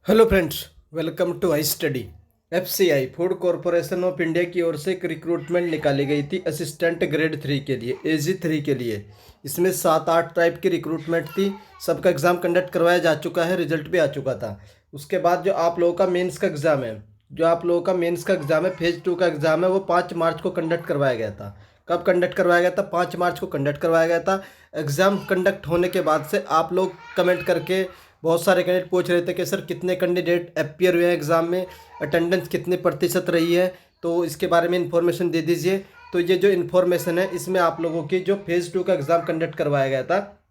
Hello friends, welcome to I study. FCI food corporation of India की ओर से एक रिक्रूटमेंट निकाली गई थी असिस्टेंट ग्रेड 3 के लिए, AG3 के लिए। इसमें 7-8 टाइप की रिक्रूटमेंट थी। सबका एग्ज़ाम कंडक्ट करवाया जा चुका है, रिजल्ट भी आ चुका था। उसके बाद जो आप लोगों का मेंस का एग्ज़ाम है, फेज़ 2 का एग्ज़ाम है, वो 5 मार्च को कंडक्ट करवाया गया था। कब कंडक्ट करवाया गया था? 5 मार्च को कंडक्ट करवाया गया था। एग्ज़ाम कंडक्ट होने के बाद से आप लोग कमेंट करके बहुत सारे कैंडिडेट पूछ रहे थे कि सर कितने कैंडिडेट अपियर हुए हैं एग्ज़ाम में, अटेंडेंस कितने प्रतिशत रही है, तो इसके बारे में इन्फॉर्मेशन दे दीजिए। तो ये जो इन्फॉर्मेशन है, इसमें आप लोगों की जो फेज़ 2 का एग्ज़ाम कंडक्ट करवाया गया था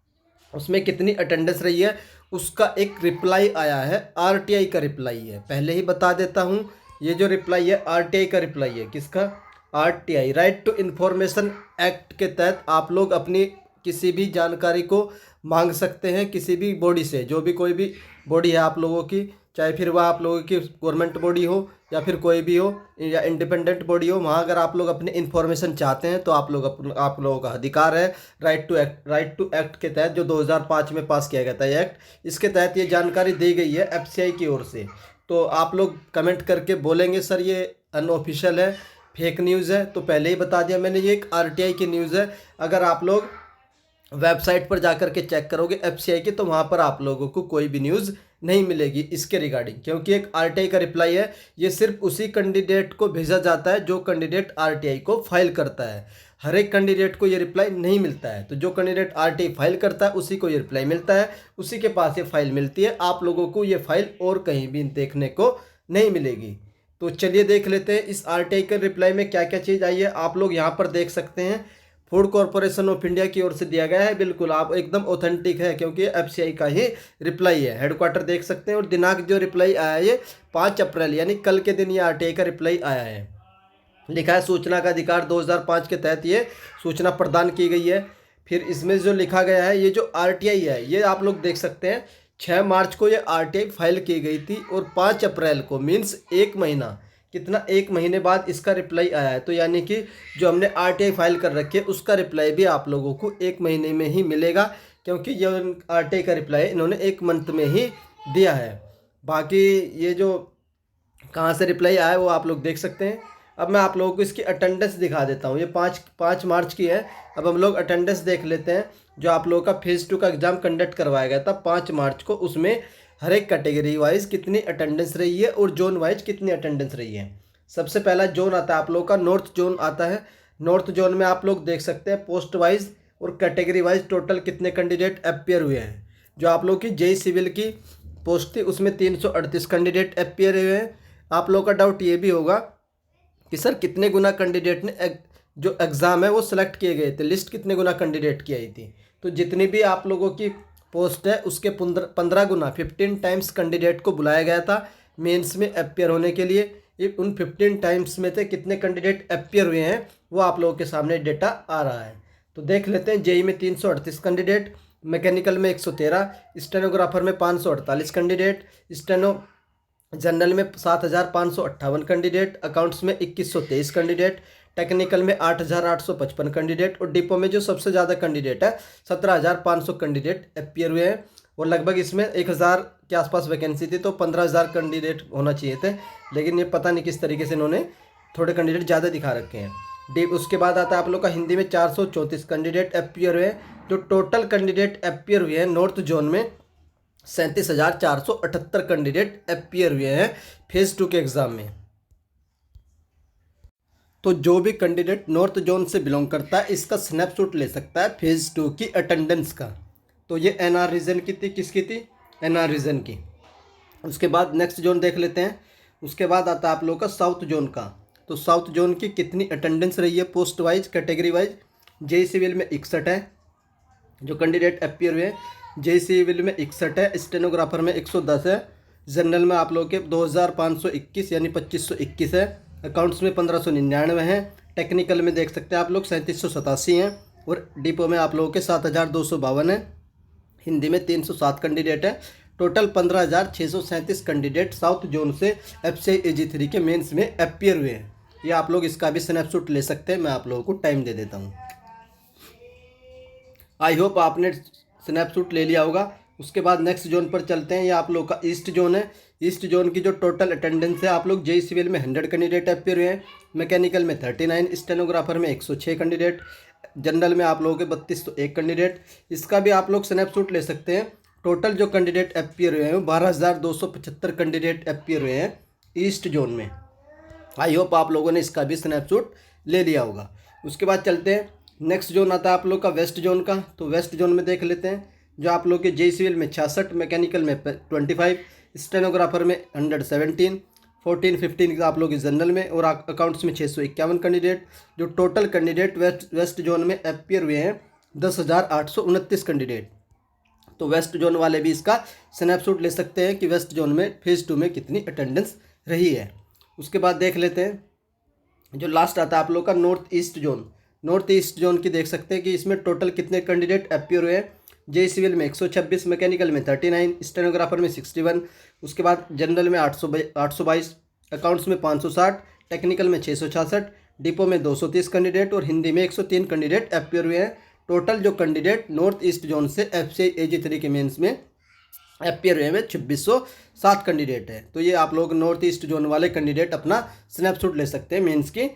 उसमें कितनी अटेंडेंस रही है, उसका एक रिप्लाई आया है। RTI का रिप्लाई है, पहले ही बता देता हूँ। ये जो रिप्लाई है RTI का रिप्लाई है। किसका? RTI, right to information act के तहत आप लोग अपनी किसी भी जानकारी को मांग सकते हैं किसी भी बॉडी से। जो भी कोई भी बॉडी है आप लोगों की, चाहे फिर वह आप लोगों की गवर्नमेंट बॉडी हो या फिर कोई भी हो या इंडिपेंडेंट बॉडी हो, वहाँ अगर आप लोग अपनी इन्फॉर्मेशन चाहते हैं तो आप लोगों का अधिकार है। राइट टू एक्ट के तहत, जो 2005 में पास किया गया था ये एक्ट, इसके तहत ये जानकारी दी गई है एफसीआई की ओर से। तो आप लोग कमेंट करके बोलेंगे सर ये अनऑफिशियल है, फेक न्यूज़ है। तो पहले ही बता दिया मैंने, ये एक RTI की न्यूज़ है। अगर आप लोग वेबसाइट पर जाकर के चेक करोगे एफसीआई की, तो वहाँ पर आप लोगों को कोई भी न्यूज़ नहीं मिलेगी इसके रिगार्डिंग, क्योंकि एक RTI का रिप्लाई है। ये सिर्फ उसी कैंडिडेट को भेजा जाता है जो कैंडिडेट RTI को फाइल करता है। हर एक कैंडिडेट को ये रिप्लाई नहीं मिलता है। तो जो कैंडिडेट RTI फाइल करता है उसी को ये रिप्लाई मिलता है, उसी के पास ये फाइल मिलती है। आप लोगों को ये फाइल और कहीं भी देखने को नहीं मिलेगी। तो चलिए देख लेते हैं इस RTI के रिप्लाई में क्या क्या चीज़ आई है। आप लोग यहाँ पर देख सकते हैं, फूड कॉरपोरेशन ऑफ इंडिया की ओर से दिया गया है। बिल्कुल आप एकदम ऑथेंटिक है, क्योंकि ये एफसीआई का ही रिप्लाई है। हेडक्वार्टर देख सकते हैं, और दिनांक जो रिप्लाई आया है ये 5 अप्रैल, यानी कल के दिन ये RTI का रिप्लाई आया है। लिखा है सूचना का अधिकार 2005 के तहत ये सूचना प्रदान की गई है। फिर इसमें जो लिखा गया है, ये जो RTI है, ये आप लोग देख सकते हैं 6 मार्च को ये RTI फाइल की गई थी, और 5 अप्रैल को मीन्स 1 महीना, कितना 1 महीने बाद इसका रिप्लाई आया है। तो यानी कि जो हमने RTI फाइल कर रखी है उसका रिप्लाई भी आप लोगों को 1 महीने में ही मिलेगा, क्योंकि ये RTI का रिप्लाई इन्होंने 1 मंथ में ही दिया है। बाकी ये जो कहाँ से रिप्लाई आया है वो आप लोग देख सकते हैं। अब मैं आप लोगों को इसकी अटेंडेंस दिखा देता हूँ। ये 5 मार्च की है। अब हम लोग अटेंडेंस देख लेते हैं। जो आप लोगों का फेज़ 2 का एग्ज़ाम कंडक्ट करवाया गया था 5 मार्च को, उसमें हर एक कैटेगरी वाइज कितनी अटेंडेंस रही है और जोन वाइज कितनी अटेंडेंस रही है। सबसे पहला जोन आता है आप लोगों का, नॉर्थ जोन आता है। नॉर्थ जोन में आप लोग देख सकते हैं पोस्ट वाइज और कैटेगरी वाइज टोटल कितने कैंडिडेट अपियर हुए हैं। जो आप लोग की JEE सिविल की पोस्ट थी उसमें 338 कैंडिडेट अपियर हुए हैं। आप लोगों का डाउट ये भी होगा कि सर कितने गुना कैंडिडेट ने जो एग्ज़ाम है वो सिलेक्ट किए गए थे, लिस्ट कितने गुना कैंडिडेट की आई थी। तो जितनी भी आप लोगों की पोस्ट है उसके 15 गुना, 15 टाइम्स कैंडिडेट को बुलाया गया था मेंस में अपियर होने के लिए। ये उन 15 टाइम्स में से कितने कैंडिडेट अपियर हुए हैं वो आप लोगों के सामने डेटा आ रहा है। तो देख लेते हैं। JEE में 338 कैंडिडेट, मैकेनिकल में 113, स्टेनोग्राफर में 548 कैंडिडेट, स्टेनो जनरल में 7,558 कैंडिडेट, अकाउंट्स में 2,123 कैंडिडेट, टेक्निकल में 8,855 कैंडिडेट, और डिपो में जो सबसे ज़्यादा कैंडिडेट है 17,500 कैंडिडेट अपियर हुए हैं। और लगभग इसमें 1,000 के आसपास वैकेंसी थी, तो 15,000 कैंडिडेट होना चाहिए थे, लेकिन ये पता नहीं किस तरीके से इन्होंने थोड़े कैंडिडेट ज़्यादा दिखा रखे हैं। उसके बाद आता है आप लोग का हिंदी में 434 कैंडिडेट अपियर हुए हैं। जो टोटल कैंडिडेट अपियर हुए हैं नॉर्थ जोन में 37,478 कैंडिडेट अपियर हुए हैं फेज़ 2 के एग्ज़ाम में। तो जो भी कैंडिडेट नॉर्थ जोन से बिलोंग करता है इसका स्नैपशॉट ले सकता है फेज़ 2 की अटेंडेंस का। तो ये NR रीजन की थी, किसकी थी? NR रीजन की। उसके बाद नेक्स्ट जोन देख लेते हैं। उसके बाद आता है आप लोगों का साउथ जोन का। तो साउथ जोन की कितनी अटेंडेंस रही है post wise, category wise. JEE civil में 61 है जो कैंडिडेट अपियर हुए हैं। JEE सिविल में 61 है, स्टेनोग्राफर में 110 है, जनरल में आप लोग के 2,521 यानी 2,521 है, अकाउंट्स में 1,599 है, टेक्निकल में देख सकते हैं आप लोग 3,787 हैं, और डिपो में आप लोगों के 7,252 है, हिंदी में 307 कैंडिडेट है। टोटल 15,637 कैंडिडेट साउथ जोन से एफसीआई AG3 के मेंस में अपियर हुए हैं। ये आप लोग इसका भी स्नैपशॉट ले सकते हैं। मैं आप लोगों को टाइम दे देता हूँ। आई होप आपने स्नैपशॉट ले लिया होगा। उसके बाद नेक्स्ट जोन पर चलते हैं। ये आप लोग का ईस्ट जोन है। ईस्ट जोन की जो टोटल अटेंडेंस है, आप लोग जेई सिविल में 100 कैंडिडेट अपियर हुए हैं, मैकेनिकल में 39, स्टेनोग्राफर में 106 कैंडिडेट, जनरल में आप लोगों के 3201 कैंडिडेट। इसका भी आप लोग स्नैपशॉट ले सकते हैं। टोटल जो कैंडिडेट अपियर हुए हैं 12,275 कैंडिडेट अपियर हुए हैं ईस्ट जोन में। आई होप आप लोगों ने इसका भी स्नैपशॉट ले लिया होगा। उसके बाद चलते हैं, नेक्स्ट जोन आता है आप लोग का वेस्ट जोन का। तो वेस्ट जोन में देख लेते हैं, जो आप लोग के जेई सिविल में 66, मैकेनिकल में 25, स्टेनोग्राफर में 117, 14, 15 आप लोग जनरल में, और अकाउंट्स में 651 कैंडिडेट। जो टोटल कैंडिडेट वेस्ट जोन में अपियर हुए हैं 10,829 कैंडिडेट। तो वेस्ट जोन वाले भी इसका स्नैपशॉट ले सकते हैं कि वेस्ट जोन में फेज़ 2 में कितनी अटेंडेंस रही है। उसके बाद देख लेते हैं, जो लास्ट आता है आप लोग का north east zone. North east zone की देख सकते हैं कि इसमें टोटल कितने कैंडिडेट अपियर हुए हैं। जेई सिविल में 126, मैकेनिकल में 39, स्टेनोग्राफर में 61, उसके बाद जनरल में 822, अकाउंट्स में 560, टेक्निकल में 666, डिपो में 230 कैंडिडेट और हिंदी में 103 कैंडिडेट अपियर हुए हैं। टोटल जो कैंडिडेट नॉर्थ ईस्ट जोन से FCI AG3 के मेंस में अपियर हुए हैं 2607 कैंडिडेट है। तो ये आप लोग नॉर्थ ईस्ट जोन वाले कैंडिडेट अपना स्नैपशॉट ले सकते हैं मेंस की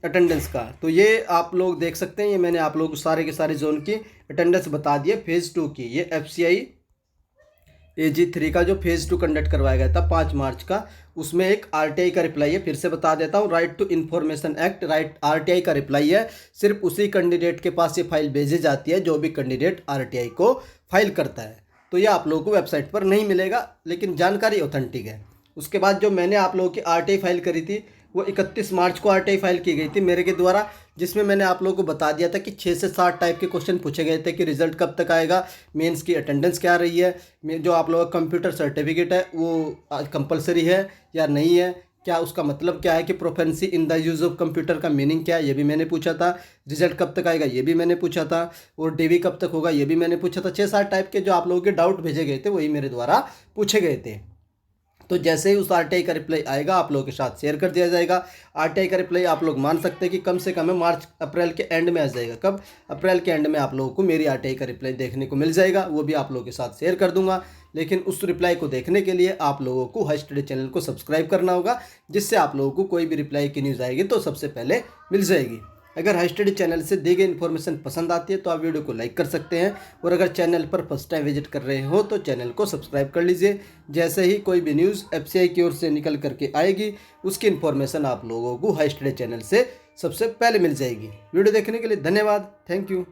अटेंडेंस का। तो ये आप लोग देख सकते हैं, ये मैंने आप लोगों को सारे के सारे जोन की अटेंडेंस बता दी है फेज़ 2 की। ये FCI AG3 का जो फेज़ 2 कंडक्ट करवाया गया था 5 मार्च का, उसमें एक RTI का रिप्लाई है। फिर से बता देता हूँ, right to information act RTI का रिप्लाई है। सिर्फ उसी कैंडिडेट के पास ये फाइल भेजी जाती है जो भी कैंडिडेट RTI को फाइल करता है। तो ये आप लोगों को वेबसाइट पर नहीं मिलेगा, लेकिन जानकारी ऑथेंटिक है। उसके बाद जो मैंने आप लोगों की RTI फाइल करी थी वो 31 मार्च को RTI फाइल की गई थी मेरे के द्वारा, जिसमें मैंने आप लोगों को बता दिया था कि 6 से 7 टाइप के क्वेश्चन पूछे गए थे कि रिजल्ट कब तक आएगा, मेंस की अटेंडेंस क्या रही है, जो आप लोगों का कंप्यूटर सर्टिफिकेट है वो कंपलसरी है या नहीं है, क्या उसका मतलब क्या है, कि proficiency in the use of computer का मीनिंग क्या है, ये भी मैंने पूछा था। रिजल्ट कब तक आएगा ये भी मैंने पूछा था, और DV कब तक होगा ये भी मैंने पूछा था। 6-7 टाइप के जो आप लोगों के डाउट भेजे गए थे वही मेरे द्वारा पूछे गए थे। तो जैसे ही उस RTI का रिप्लाई आएगा आप लोगों के साथ शेयर कर दिया जाएगा। RTI का रिप्लाई आप लोग मान सकते हैं कि कम से कम मार्च अप्रैल के एंड में आ जाएगा। कब? अप्रैल के एंड में आप लोगों को मेरी RTI का रिप्लाई देखने को मिल जाएगा, वो भी आप लोगों के साथ शेयर कर दूंगा। लेकिन उस रिप्लाई को देखने के लिए आप लोगों को हाई स्टडी चैनल को सब्सक्राइब करना होगा, जिससे आप लोगों को कोई भी रिप्लाई की न्यूज़ आएगी तो सबसे पहले मिल जाएगी। अगर हाई स्टडी चैनल से दी गई इन्फॉर्मेशन पसंद आती है तो आप वीडियो को लाइक कर सकते हैं, और अगर चैनल पर फर्स्ट टाइम विजिट कर रहे हो तो चैनल को सब्सक्राइब कर लीजिए। जैसे ही कोई भी न्यूज़ FCI की ओर से निकल करके आएगी उसकी इन्फॉर्मेशन आप लोगों को हाई स्टडी चैनल से सबसे पहले मिल जाएगी। वीडियो देखने के लिए धन्यवाद। Thank you.